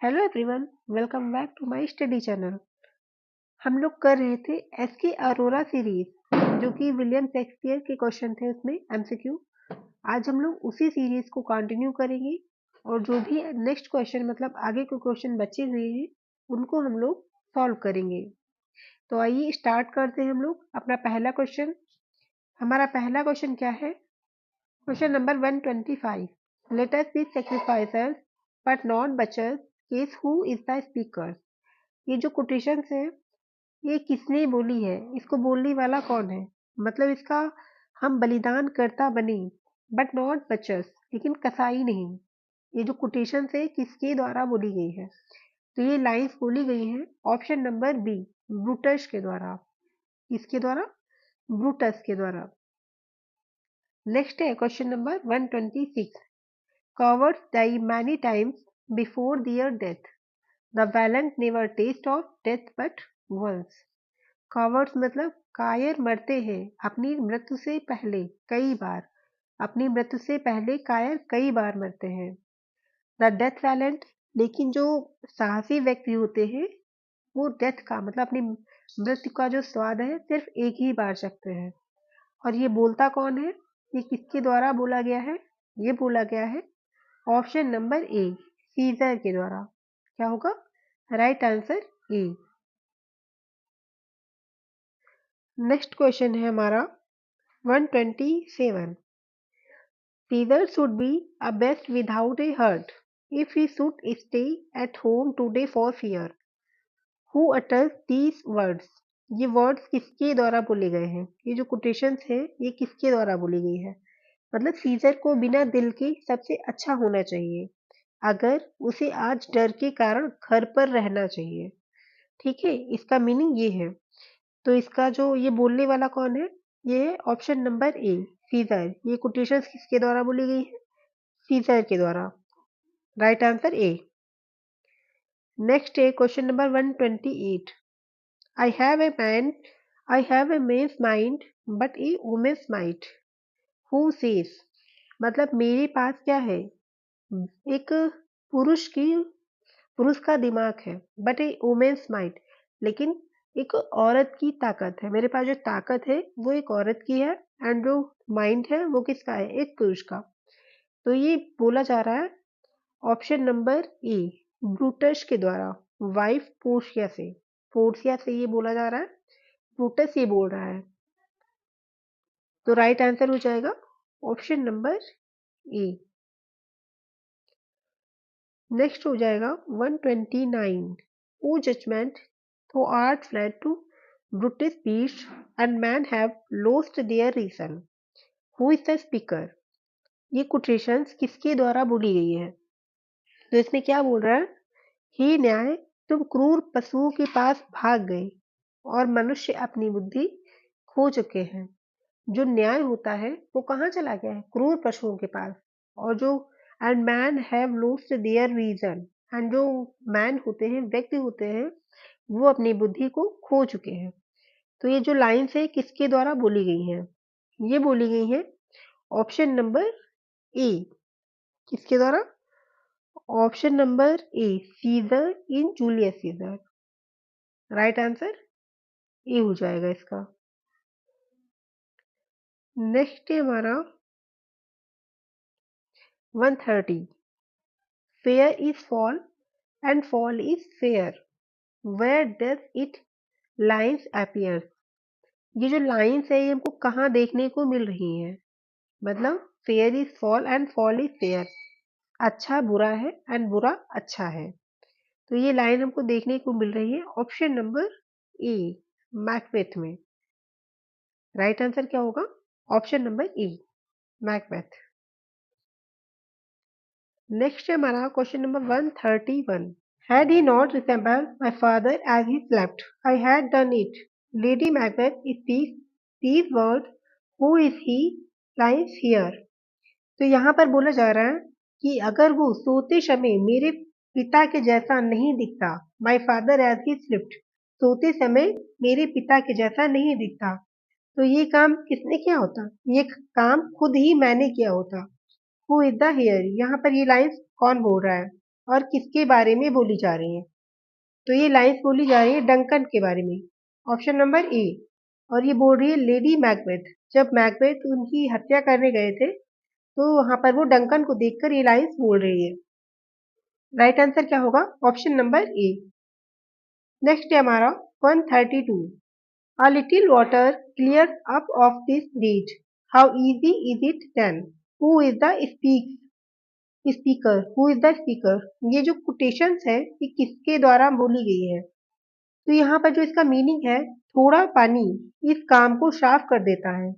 Hello everyone, welcome back to my study channel. हम लोग कर रहे थे एसके अरोरा सीरीज, जो कि विलियम शेक्सपियर के क्वेश्चन थे उसमें एमसीक्यू। आज हम लोग उसी सीरीज को कंटिन्यू करेंगे और जो भी नेक्स्ट क्वेश्चन मतलब आगे के क्वेश्चन बचे हुए हैं उनको हम लोग सॉल्व करेंगे। तो आइए स्टार्ट करते हैं हम लोग अपना पहला क्वेश्चन। हमारा पहला क्वेश्चन क्या है? Question number 125। Let us be sacrificers but not butchers, केस हु इज द स्पीकर। ये जो कोटेशंस है ये किसने बोली है? इसको बोलने वाला कौन है? मतलब इसका हम बलिदान करता बने बट नॉट बचर्स, लेकिन कसाई नहीं। ये जो कोटेशंस है किसके द्वारा बोली गई है? तो ये लाइंस बोली गई हैं ऑप्शन नंबर बी, ब्रूटस के द्वारा। किसके द्वारा? ब्रूटस के द्वारा। नेक्स्ट है question number 126। Cowards die many times before their death. The valiant never taste of death but once. Cowards मतलब कायर मरते हैं अपनी मृत्यु से पहले कई बार। अपनी मृत्यु से पहले कायर कई बार मरते हैं। द डेथ वैलेंट, लेकिन जो साहसी व्यक्ति होते हैं वो डेथ का मतलब अपनी मृत्यु का जो स्वाद है सिर्फ एक ही बार चखते हैं। और ये बोलता कौन है? ये किसके द्वारा बोला गया है? ये बोला गया है ऑप्शन नंबर ए, सीजर के द्वारा। क्या होगा? Right answer A. Next question है हमारा 127। Caesar should be a beast without a heart if he should stay at home today for fear. Who utters these words. ये वर्ड्स किसके द्वारा बोले गए हैं? ये जो कोटेशंस है ये किसके द्वारा बोली गई है? मतलब सीजर को बिना दिल के सबसे अच्छा होना चाहिए अगर उसे आज डर के कारण घर पर रहना चाहिए। ठीक है, इसका मीनिंग ये है। तो इसका जो ये बोलने वाला कौन है? ये है ऑप्शन नंबर ए, सीजर। ये कोटेशंस किसके द्वारा बोली गई है? सीजर के द्वारा। Right answer A. नेक्स्ट है question number 128। I have a man I have a man's mind but a woman's might. Who says. मतलब मेरे पास क्या है? एक पुरुष का दिमाग है बट ए वुमेन्स माइंड, लेकिन एक औरत की ताकत है। मेरे पास जो ताकत है वो एक औरत की है एंड जो माइंड है वो किसका है? एक पुरुष का। तो ये बोला जा रहा है ऑप्शन नंबर ए, ब्रूटस के द्वारा, वाइफ पोर्शिया से। पोर्शिया से ये बोला जा रहा है, ब्रूटस ये बोल रहा है। तो राइट आंसर हो जाएगा ऑप्शन नंबर ए। नेक्स्ट हो जाएगा 129। ओ judgement, thou art fled to brutish beasts and men have lost their reason. Who is the speaker? ये कोटेशंस किसके द्वारा बोली गई है? तो इसमें क्या बोल रहा है? हे न्याय, तुम क्रूर पशुओं के पास भाग गए और मनुष्य अपनी बुद्धि खो चुके हैं। जो न्याय होता है वो कहाँ चला गया है? क्रूर पशुओं के पास। और जो and man have lost their reason, and जो मैन होते हैं, व्यक्ति होते हैं, वो अपनी बुद्धि को खो चुके हैं। तो ये जो लाइन्स है किसके द्वारा बोली गई हैं? ये बोली गई है ऑप्शन नंबर ए। किसके द्वारा? Option number A, Caesar in Julius Caesar. Right answer A हो जाएगा इसका। नेक्स्ट है हमारा 130। Fair is foul and foul is fair, where does it lines appear. ये जो लाइन्स है ये हमको कहाँ देखने को मिल रही है? मतलब fair is foul and foul is fair, अच्छा बुरा है एंड बुरा अच्छा है। तो ये लाइन हमको देखने को मिल रही है ऑप्शन नंबर ए, मैकबेथ में। राइट आंसर क्या होगा? ऑप्शन नंबर ए, मैकबेथ। नेक्स्ट है हमारा question number 131। Had he not resembled my father as he slept, I had done it. Lady Macbeth speaks these words. Who is he? Lies here. तो यहाँ पर बोला जा रहा है कि अगर वो सोते समय मेरे पिता के जैसा नहीं दिखता, my father as he slept, सोते समय मेरे पिता के जैसा नहीं दिखता, तो ये काम किसने किया होता? ये काम खुद ही मैंने किया होता। Who is the here? यहाँ पर ये लाइन्स कौन बोल रहा है? और किसके बारे में बोली जा रही हैं? तो ये लाइन्स बोली जा रही है डंकन के बारे में, ऑप्शन नंबर ए। और ये बोल रही है लेडी मैकबेथ, जब मैकबेथ उनकी हत्या करने गए थे तो वहां पर वो डंकन को देखकर ये लाइन्स बोल रही है। राइट आंसर क्या होगा? Option number A. नेक्स्ट है हमारा 132। A little water clears up of this bridge. How easy is it then? Who is the speaker? Who is the speaker? ये जो quotations है ये किसके द्वारा बोली गई है? तो यहाँ पर जो इसका मीनिंग है, थोड़ा पानी इस काम को साफ कर देता है।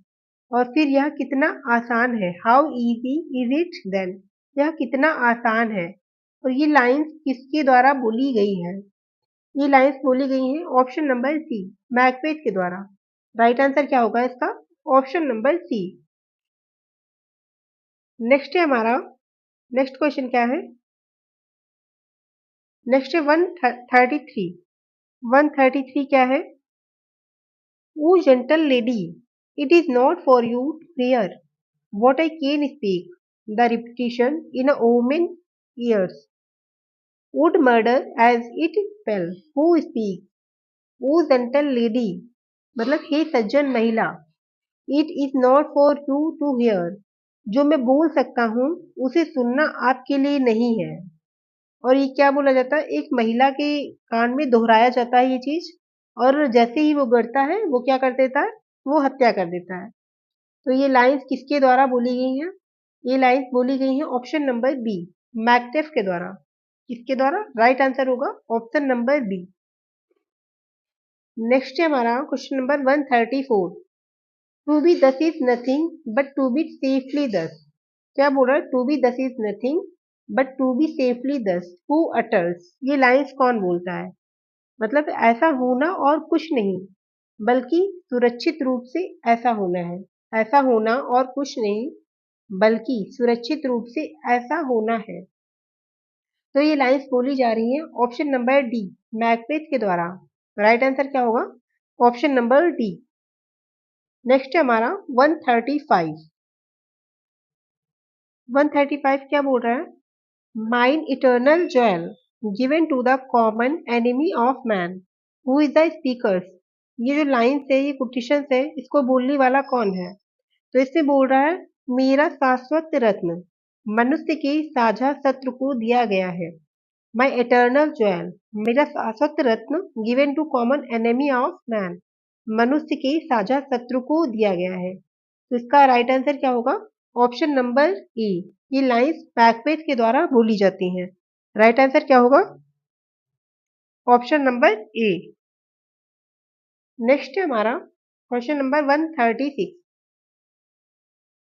और फिर यह कितना आसान है, how easy is it then, यह कितना आसान है। और ये लाइंस किसके द्वारा बोली गई है? ये लाइंस बोली गई हैं ऑप्शन नंबर सी, मैकबेथ के द्वारा। राइट आंसर क्या होगा इसका? ऑप्शन नंबर सी। नेक्स्ट है हमारा, नेक्स्ट क्वेश्चन क्या है? नेक्स्ट है 133। 133 क्या है? O gentle lady, it is not for you to hear what I can speak. The repetition in a woman's ears would murder as it fell. Who speaks? O gentle lady, मतलब हे सज्जन महिला, it is not for you to hear, जो मैं बोल सकता हूँ उसे सुनना आपके लिए नहीं है। और ये क्या बोला जाता है? एक महिला के कान में दोहराया जाता है ये चीज, और जैसे ही वो गिरता है वो क्या कर देता है? वो हत्या कर देता है। तो ये लाइंस किसके द्वारा बोली गई हैं? ये लाइंस बोली गई हैं ऑप्शन नंबर बी, मैकबेथ के द्वारा। किसके द्वारा? राइट आंसर होगा ऑप्शन नंबर बी। नेक्स्ट है हमारा question number 134। To be thus is nothing but to be safely thus. क्या बोल रहा है? To be thus is nothing but to be safely thus, who utters. ये लाइंस कौन बोलता है? मतलब ऐसा होना और कुछ नहीं, बल्कि सुरक्षित रूप से ऐसा होना है। ऐसा होना और कुछ नहीं, बल्कि सुरक्षित रूप से ऐसा होना है। तो ये लाइंस बोली जा रही हैं ऑप्शन नंबर डी, मैकबेथ के द्वारा। राइट आंसर क्या होगा? Option number D. नेक्स्ट है हमारा 135। 135 क्या बोल रहा है? Mine eternal jewel given to the common enemy of man, who is the speakers. ये जो लाइन्स है, ये कोटेशंस है, इसको बोलने वाला कौन है? तो इसमें बोल रहा है मेरा शाश्वत रत्न मनुष्य के साझा शत्रु को दिया गया है। माई एटर्नल ज्वेल, मेरा शाश्वत रत्न given to common enemy of man, मनुष्य के साझा शत्रु को दिया गया है। तो इसका राइट आंसर क्या होगा? ऑप्शन नंबर ए। ये लाइंस मैकबेथ के द्वारा बोली जाती हैं। राइट आंसर क्या होगा? Option number A. नेक्स्ट है हमारा question number 136।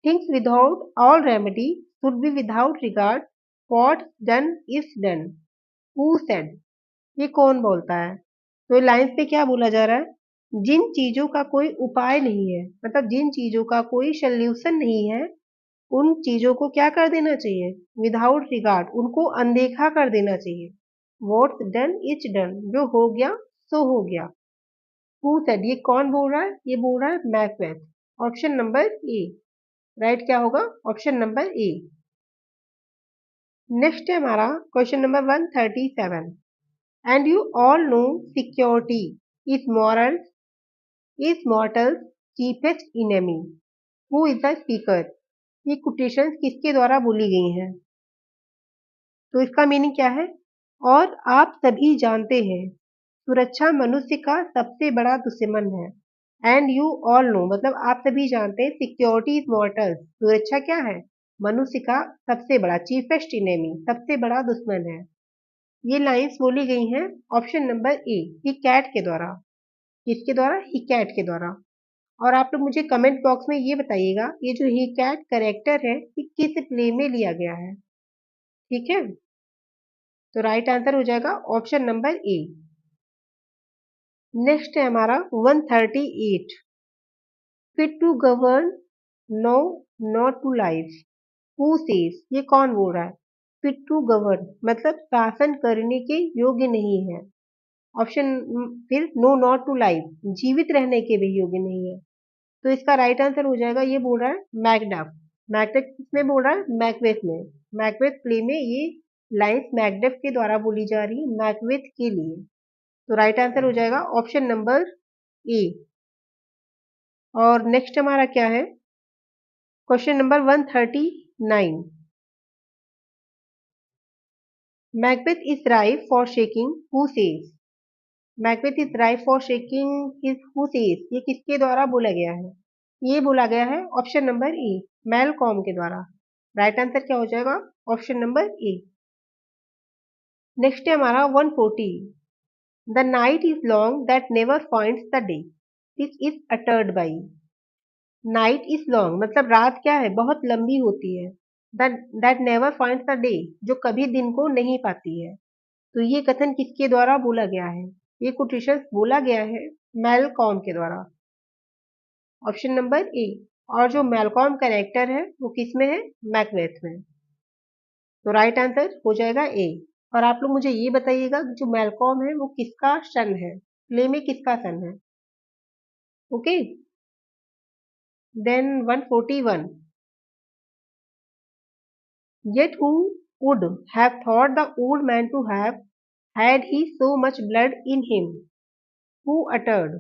Things without all remedy should be without regard, what done is done, who said. ये कौन बोलता है? तो लाइंस पे क्या बोला जा रहा है? जिन चीजों का कोई उपाय नहीं है, मतलब जिन चीजों का कोई सोल्यूशन नहीं है, उन चीजों को क्या कर देना चाहिए? विदाउट रिगार्ड, उनको अनदेखा कर देना चाहिए। व्हाट्स डन इज डन, जो हो गया सो हो गया। हु सेड, ये कौन बोल रहा है? ये बोल रहा है Macbeth. Option number A. Right क्या होगा? Option number A. नेक्स्ट है हमारा question number 137। And you all know security is mortals chiefest enemy, who is the speaker. ये कोटेशंस किसके द्वारा बोली गई हैं? तो इसका मीनिंग क्या है? और आप सभी जानते हैं सुरक्षा मनुष्य का सबसे बड़ा दुश्मन है। एंड यू ऑल नो, मतलब आप सभी जानते हैं सिक्योरिटी इज मॉर्टल, सुरक्षा क्या है? मनुष्य का सबसे बड़ा, चीफेस्ट इनेमी, सबसे बड़ा दुश्मन है। ये लाइंस बोली गई हैं option number A, Hecate के द्वारा। किसके द्वारा? ही कैट के द्वारा। और आप लोग मुझे कमेंट बॉक्स में ये बताइएगा ये जो ही कैट कैरेक्टर है ये किस प्ले में लिया गया है। ठीक है, तो राइट आंसर हो जाएगा ऑप्शन नंबर ए। नेक्स्ट है हमारा 138। Fit to govern, no not to live, who says. ये कौन बोल रहा है? फिट टू गवर्न मतलब शासन करने के योग्य नहीं है। ऑप्शन फिर नो नॉट टू लाइफ, जीवित रहने के भी योग्य नहीं है। तो इसका राइट आंसर हो जाएगा, ये बोल रहा है मैकडफ। मैकडफ किसमें बोल रहा है? मैकबेथ में। मैकबेथ प्ले में ये लाइन्स मैकबेथ के द्वारा बोली जा रही है मैकबेथ के लिए। तो राइट आंसर हो जाएगा ऑप्शन नंबर ए। और नेक्स्ट हमारा क्या है, question number 139। Macbeth is ripe for shaking who says. Macbeth is ripe for shaking his who says, ये किसके द्वारा बोला गया है? ये बोला गया है ऑप्शन नंबर ए, मेलकॉम के द्वारा। राइट आंसर क्या हो जाएगा? Option number A. नेक्स्ट है हमारा 140। The night is long that never finds the day, this is uttered by. Night is long मतलब रात क्या है, बहुत लंबी होती है। That never finds the day, जो कभी दिन को नहीं पाती है। तो ये कथन किसके द्वारा बोला गया है? ये कोटेशन बोला गया है मेलकॉम के द्वारा। ऑप्शन नंबर ए। और जो मेलकॉम कैरेक्टर है वो किस में है? मैकबेथ में। तो राइट आंसर हो जाएगा ए। और आप लोग मुझे ये बताइएगा जो मेलकॉम है वो किसका सन है, प्ले में किसका सन है? Okay, then 141। Yet who would have thought the old man to have had he so much blood in him? Who uttered,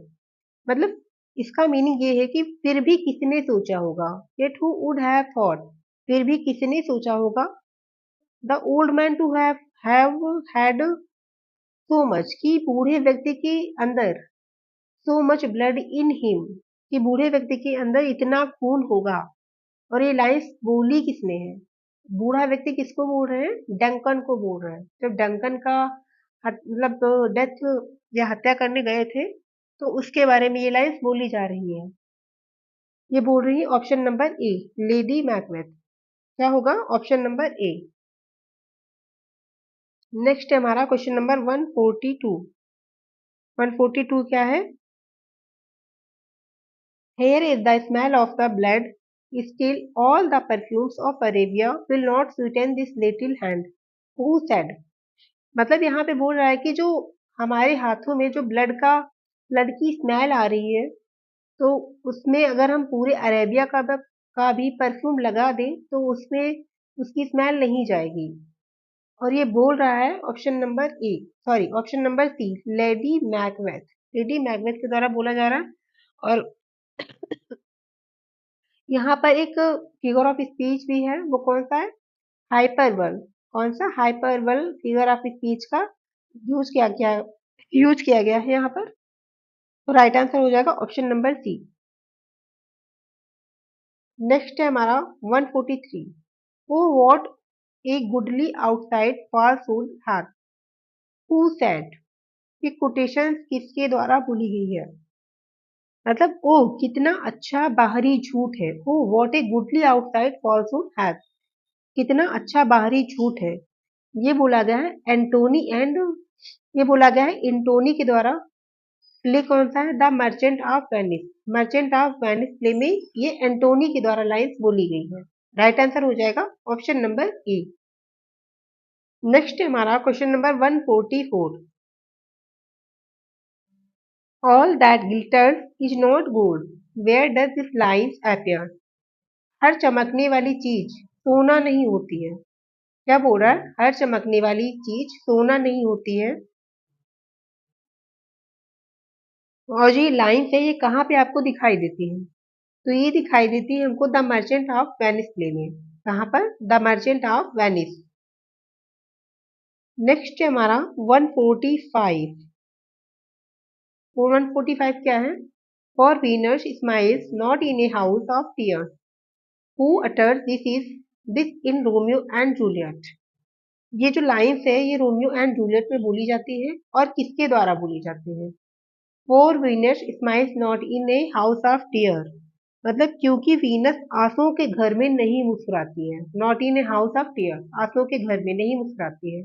मतलब इसका मीनिंग ये है कि फिर भी किसने सोचा होगा। Yet who would have thought, फिर भी किसने सोचा होगा। The old man to have had so much, कि बूढ़े व्यक्ति के अंदर so much blood in him, कि बूढ़े व्यक्ति के अंदर इतना खून होगा। और ये लाइन्स बोली किसने है? बूढ़ा व्यक्ति किसको बोल रहे हैं? डंकन को बोल रहे हैं। जब डंकन का मतलब डेथ या हत्या करने गए थे तो उसके बारे में ये लाइन्स बोली जा रही है। ये बोल रही है ऑप्शन नंबर ए, लेडी मैकबेथ। क्या होगा? Option number A. नेक्स्ट है हमारा क्वेश्चन नंबर 142। 142 क्या है? Here is the smell of the blood, still all the perfumes of Arabia will not sweeten this little hand. Who said? मतलब यहाँ पे बोल रहा है कि जो हमारे हाथों में जो ब्लड की स्मेल आ रही है, तो उसमें अगर हम पूरे अरेबिया का भी परफ्यूम लगा दें तो उसमें उसकी स्मेल नहीं जाएगी। और ये बोल रहा है option number A, sorry option number C, Lady Macbeth. Lady Macbeth के द्वारा बोला जा रहा है। और यहाँ पर एक फिगर ऑफ स्पीच भी है, वो कौन सा है? हाइपरबल। कौन सा? हाइपरबल फिगर ऑफ स्पीच का यूज किया गया है यहाँ पर। तो राइट आंसर हो जाएगा ऑप्शन नंबर सी। नेक्स्ट है हमारा 143। वो what a goodly outside falsehood hath, who said. ये कोटेशन किसके द्वारा बोली गई है? मतलब ओ कितना अच्छा बाहरी झूठ है। O what a goodly outside falsehood hath, कितना अच्छा बाहरी झूठ है। ये बोला गया है ये बोला गया है एंटोनी के द्वारा। प्ले कौन सा है? The merchant of Venice. Merchant of Venice play में ये एंटोनी के द्वारा लाइन्स बोली गई है। राइट आंसर हो जाएगा ऑप्शन नंबर ए। नेक्स्ट हमारा question number 144। All that glitters is not gold, where does this lines appear? हर चमकने वाली चीज सोना नहीं होती है। क्या बोल रहा है? हर चमकने वाली चीज सोना नहीं होती है। और जो ये लाइन्स है ये कहाँ पे आपको दिखाई देती है? तो ये दिखाई देती है हमको the merchant of Venice play में। कहाँ पर? The merchant of Venice. Next है हमारा 145। 145 क्या है? For Venus smiles not in a house of tears, who utters this in Romeo and Juliet. ये जो लाइन्स है ये रोमियो एंड जूलियट में बोली जाती है और किसके द्वारा बोली जाती है? For Venus smiles not in a house of tear, मतलब क्योंकि वीनस आंसुओं के घर में नहीं मुस्कुराती है। Not in a house of tear, आंसुओं के घर में नहीं मुस्कुराती है।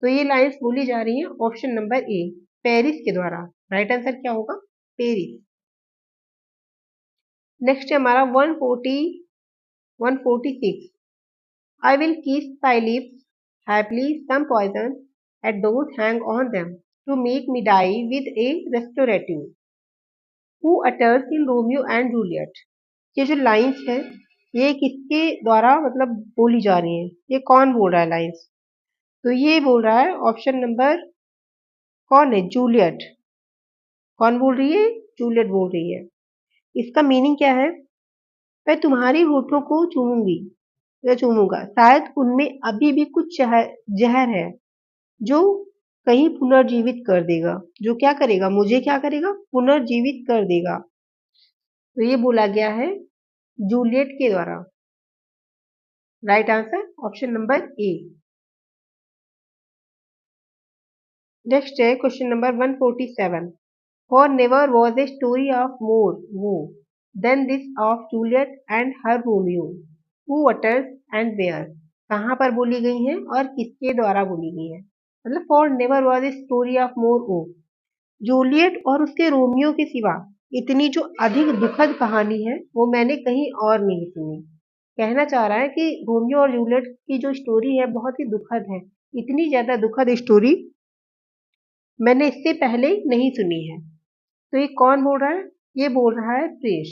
तो ये लाइन्स बोली जा रही है ऑप्शन नंबर ए, पेरिस के द्वारा। राइट आंसर क्या होगा? पेरिस। नेक्स्ट है हमारा 146। आई विल किस thy lips happily some poison at those hang on them to make me die with a restorative, who utters in Romeo and Juliet। ये जो lines है ये किसके द्वारा मतलब बोली जा रही है? ये कौन बोल रहा है लाइन्स? तो ये बोल रहा है ऑप्शन नंबर कौन है, जूलियट। कौन बोल रही है, जूलियट बोल रही है। इसका मीनिंग क्या है, मैं तुम्हारी होठों को चूमूंगी या चूमूंगा, शायद उनमें अभी भी कुछ जहर है जो कहीं पुनर्जीवित कर देगा, जो क्या करेगा, मुझे क्या करेगा, पुनर्जीवित कर देगा। तो ये बोला गया है जूलियट के द्वारा। Right answer option number A. Next है question number 147। For never was a story of more woe than this of Juliet and her Romeo, who utters and where। कहाँ पर बोली गई है और किसके द्वारा बोली गई है, मतलब for never was a story of more woe, Juliet और उसके रोमियो के सिवा इतनी जो अधिक दुखद कहानी है वो मैंने कहीं और नहीं सुनी। कहना चाह रहा है कि रोमियो और जूलियट की जो स्टोरी है बहुत ही दुखद है, इतनी ज्यादा दुखद स्टोरी मैंने इससे पहले नहीं सुनी है। तो ये कौन बोल रहा है, ये बोल रहा है प्रेश।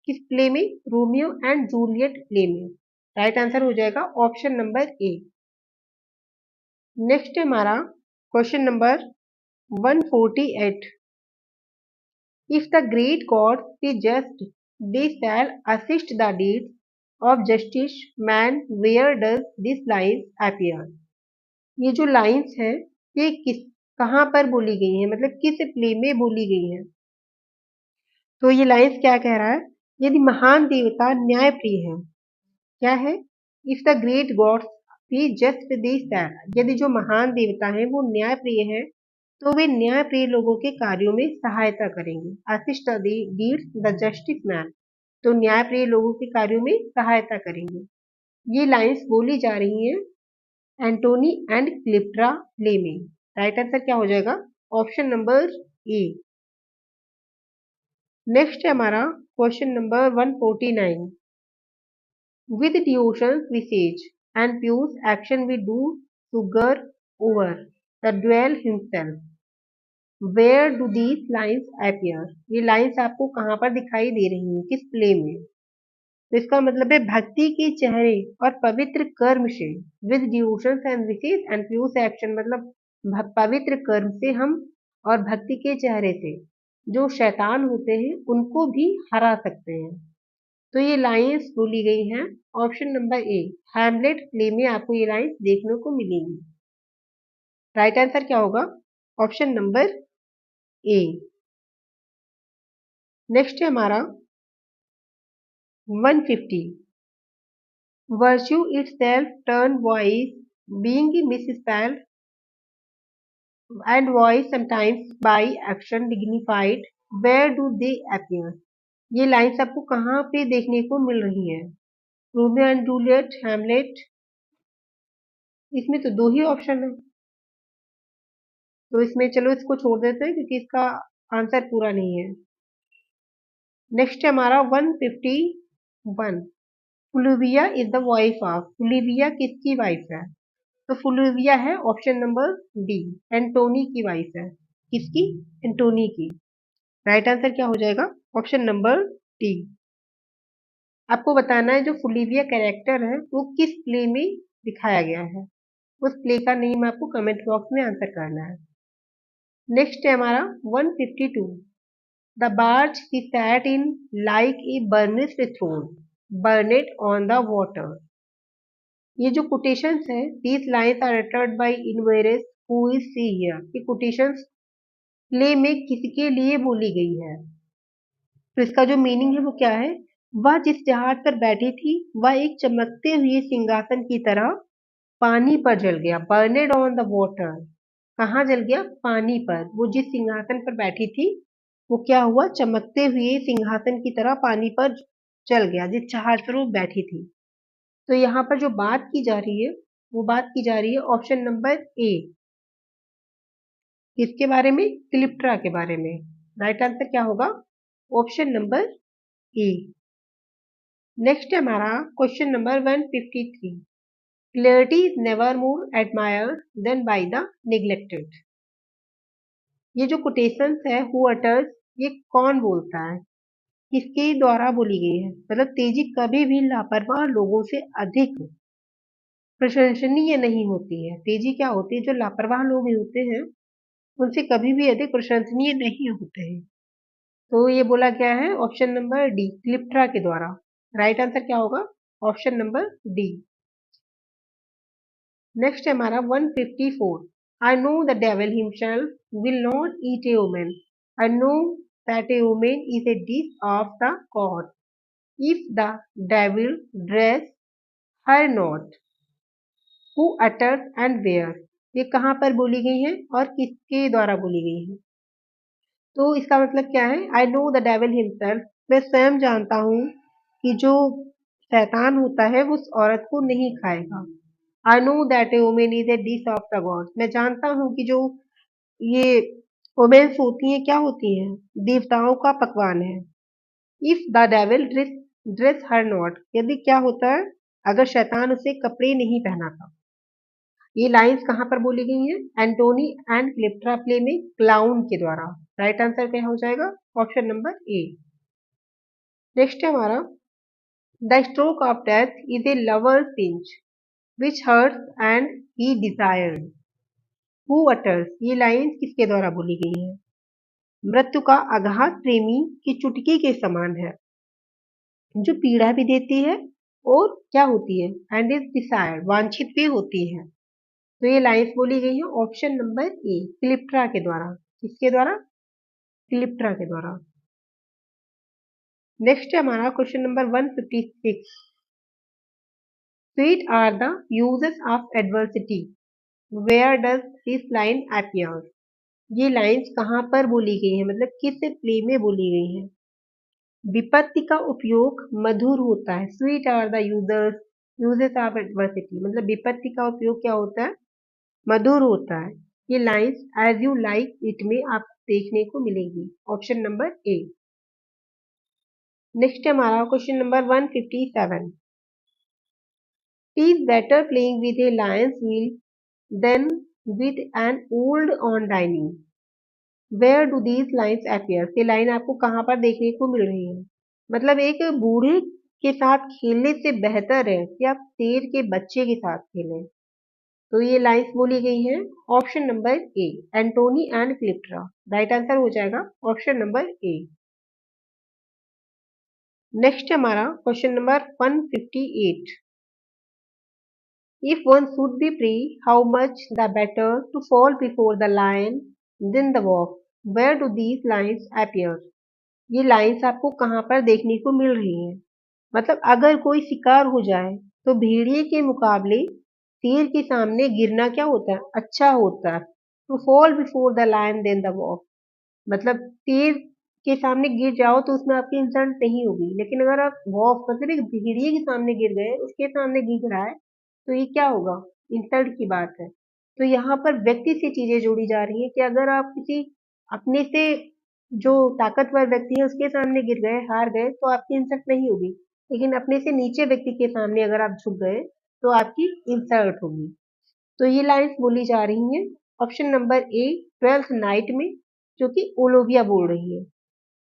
किस प्ले में, रोमियो एंड जूलियट प्ले में। राइट आंसर हो जाएगा ऑप्शन नंबर ए। नेक्स्ट है हमारा question number 148। If the great God be just, they shall assist the deeds of justice man, where does this lines appear। ये जो lines है ये किस, कहाँ पर बोली गई है, मतलब किस प्ले में बोली गई है। तो ये लाइंस क्या कह रहा है, यदि महान देवता न्याय प्रिय है, क्या है, if the great gods be just this, यदि जो महान देवता है वो न्याय प्रिय है तो वे न्याय प्रिय लोगों के कार्यों में सहायता करेंगे। Assist the deeds the justice man, तो न्याय प्रिय लोगों के कार्यों में सहायता करेंगे। ये लाइंस बोली जा रही हैं एंटोनी एंड क्लिप्ट्रा प्ले में। राइट आंसर क्या हो जाएगा, ऑप्शन नंबर ए। नेक्स्ट है हमारा question number 149। With devotions we sage and pure action we do sugar over the duel himself, where do these lines appear। ये लाइंस आपको कहाँ पर दिखाई दे रही हैं, किस प्ले में। तो इसका मतलब है भक्ति के चेहरे और पवित्र कर्म से, विद डिवोशंस एंड विशेष एंड प्यूर एक्शन, मतलब पवित्र कर्म से हम और भक्ति के चेहरे से जो शैतान होते हैं उनको भी हरा सकते हैं। तो ये लाइंस बोली गई हैं ऑप्शन नंबर ए, हैमलेट प्ले में आपको ये लाइंस देखने को मिलेंगी। राइट आंसर क्या होगा, ऑप्शन नंबर ए। नेक्स्ट है हमारा 150। Virtue itself turn voice being misspelled and voice sometimes by action dignified, where do they appear। ये लाइंस आपको कहाँ पे देखने को मिल रही है, रोमियो एंड जूलियट, हैमलेट, इसमें तो दो ही ऑप्शन है। तो इसमें चलो इसको छोड़ देते हैं क्योंकि इसका आंसर पूरा नहीं है। नेक्स्ट है हमारा 151। Fulvia is the wife of, Fulvia किसकी वाइफ है। तो फुलविया है ऑप्शन नंबर डी, एंटोनी की वाइफ है। किसकी, एंटोनी की। राइट आंसर क्या हो जाएगा, ऑप्शन नंबर डी। आपको बताना है जो फुलिविया कैरेक्टर है वो किस प्ले में दिखाया गया है, उस प्ले का नेम आपको कमेंट बॉक्स में आंसर करना है। नेक्स्ट है हमारा 152। The barge she sat in like a burnished throne burned on the water. ये जो कोटेशंस है, these lines are uttered by इनवेरेस हु इज सी हियर। ये कोटेशंस प्ले में किसके लिए बोली गई है। तो इसका जो मीनिंग है वो क्या है, वह जिस जहाज पर बैठी थी वह एक चमकते हुए सिंहासन की तरह पानी पर जल गया। बर्नेड ऑन द वाटर, कहाँ जल गया, पानी पर। वो जिस सिंहासन पर बैठी थी वो क्या हुआ, चमकते हुए सिंहासन की तरह पानी पर जल गया, जिस जहाज पर वो बैठी थी। तो यहाँ पर जो बात की जा रही है वो बात की जा रही है ऑप्शन नंबर ए, किसके बारे में, क्लिप्ट्रा के बारे में। राइट आंसर क्या होगा, ऑप्शन नंबर ए। नेक्स्ट है हमारा question number 153। Clarity is never more admired than by the neglected. ये जो कोटेशंस है, हु अटर्स, ये कौन बोलता है, किसके द्वारा बोली गई है। मतलब तेजी कभी भी लापरवाह लोगों से अधिक प्रशंसनीय नहीं होती है। तेजी क्या होती है, जो लापरवाह लोग होते हैं उनसे कभी भी अधिक प्रशंसनीय नहीं होते हैं। तो ये बोला गया है ऑप्शन नंबर डी, क्लिप्ट्रा के द्वारा। राइट आंसर क्या होगा, ऑप्शन नंबर डी। नेक्स्ट है हमारा 154। I know the devil himself will not eat a woman. I know that a woman is a dish of the god if the devil dress her not, who utters and where. ये कहाँ पर बोली गई है और किसके द्वारा बोली गई है? तो इसका मतलब क्या है, आई नो द डेविल हिमसेल्फ, मैं स्वयं जानता हूँ कि जो शैतान होता है वो उस औरत को नहीं खाएगा। आई know that a woman is a dish of the God, मैं जानता हूँ कि जो ये वुमेन्स होती हैं क्या होती हैं, देवताओं का पकवान है। If the devil dress her not, यदि क्या होता है अगर शैतान उसे कपड़े नहीं पहनाता। ये लाइंस कहाँ पर बोली गई हैं, एंटोनी एंड क्लिप्ट्रा प्ले में क्लाउन के द्वारा। राइट आंसर क्या हो जाएगा, ऑप्शन नंबर ए। नेक्स्ट है हमारा the stroke of death is a lover pinch which hurts and he desired, who utters. ये लाइंस किसके द्वारा बोली गई है? मृत्यु का आघात प्रेमी की चुटकी के समान है, जो पीड़ा भी देती है और क्या होती है, एंड इज डिजायर्ड, वांछित भी होती है। तो ये लाइंस बोली गई है ऑप्शन नंबर ए, क्लिप्ट्रा के द्वारा। किसके द्वारा? क्लिप्ट्रा के द्वारा। नेक्स्ट है हमारा question number 156। Sweet are the uses of adversity, where does this line appear. ये लाइंस कहाँ पर बोली गई है, मतलब किस प्ले में बोली गई है? विपत्ति का उपयोग मधुर होता है। Sweet are the uses of adversity, मतलब विपत्ति का उपयोग क्या होता है, मधुर होता है। ये lines as you like it में आप देखने को मिलेगी, ऑप्शन नंबर ए। नेक्स्ट हमारा question number 157। Is better playing with a lion's wheel than with an old on dining, where do these lines appear. ये लाइन आपको कहाँ पर देखने को मिल रही है? मतलब एक बूढ़े के साथ खेलने से बेहतर है कि आप शेर के बच्चे के साथ खेलें। तो ये लाइन्स बोली गई हैं option number A, Antony and Cleopatra. Right answer हो जाएगा ऑप्शन नंबर ए। नेक्स्ट हमारा question number 158। If one should be free, how much the better to fall before the lion than the वॉक, where do these lines appear. ये lines आपको कहाँ पर देखने को मिल रही हैं? मतलब अगर कोई शिकार हो जाए तो भेड़िए के मुकाबले शेर के सामने गिरना क्या होता है, अच्छा होता है। To fall before the lion than the walk, मतलब शेर के सामने गिर जाओ तो उसमें आपकी इंसल्ट नहीं होगी, लेकिन अगर आप वॉक मतलब एक भेड़िए के सामने गिर गए, उसके सामने गिर रहा है, तो ये क्या होगा, इंसल्ट की बात है। तो यहाँ पर व्यक्ति से चीजें जोड़ी जा रही है कि अगर आप किसी अपने से जो ताकतवर व्यक्ति है उसके सामने गिर गए, हार गए, तो आपकी इंसल्ट नहीं होगी, लेकिन अपने से नीचे व्यक्ति के सामने अगर आप झुक गए तो आपकी इंसल्ट होगी। तो ये लाइन्स बोली जा रही हैं ऑप्शन नंबर ए, 12th नाइट में, जो कि ओलोविया बोल रही है।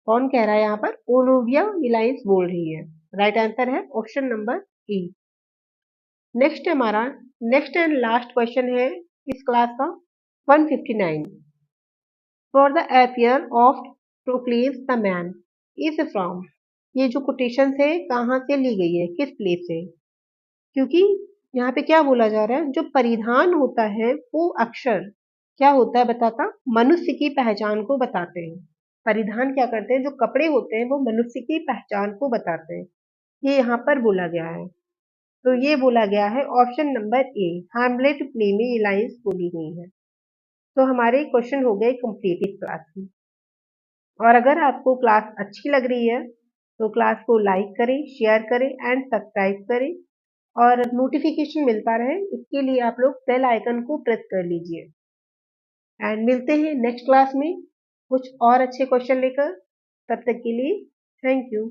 कौन कह रहा है यहाँ पर, ओलोविया ये लाइन्स बोल रही है। राइट आंसर है ऑप्शन नंबर ए। नेक्स्ट हमारा नेक्स्ट एंड लास्ट क्वेश्चन है इस क्लास का 159। For the appear of proclaims the man is from. ये जो कोटेशन है कहाँ से ली गई है, किस प्लेस से? क्योंकि यहाँ पे क्या बोला जा रहा है, जो परिधान होता है वो अक्षर क्या होता है बताता, मनुष्य की पहचान को बताते हैं। परिधान क्या करते हैं, जो कपड़े होते हैं वो मनुष्य की पहचान को बताते हैं। ये यहाँ पर बोला गया है, तो ये बोला गया है ऑप्शन नंबर ए, हैमलेट प्ले में ये लाइन्स बोली गई है। तो हमारे क्वेश्चन हो गए कंप्लीट इस क्लास में। और अगर आपको क्लास अच्छी लग रही है तो क्लास को लाइक करें, शेयर करें एंड सब्सक्राइब करें, और नोटिफिकेशन मिलता रहे इसके लिए आप लोग बेल आइकन को प्रेस कर लीजिए। एंड मिलते हैं नेक्स्ट क्लास में कुछ और अच्छे क्वेश्चन लेकर। तब तक के लिए थैंक यू।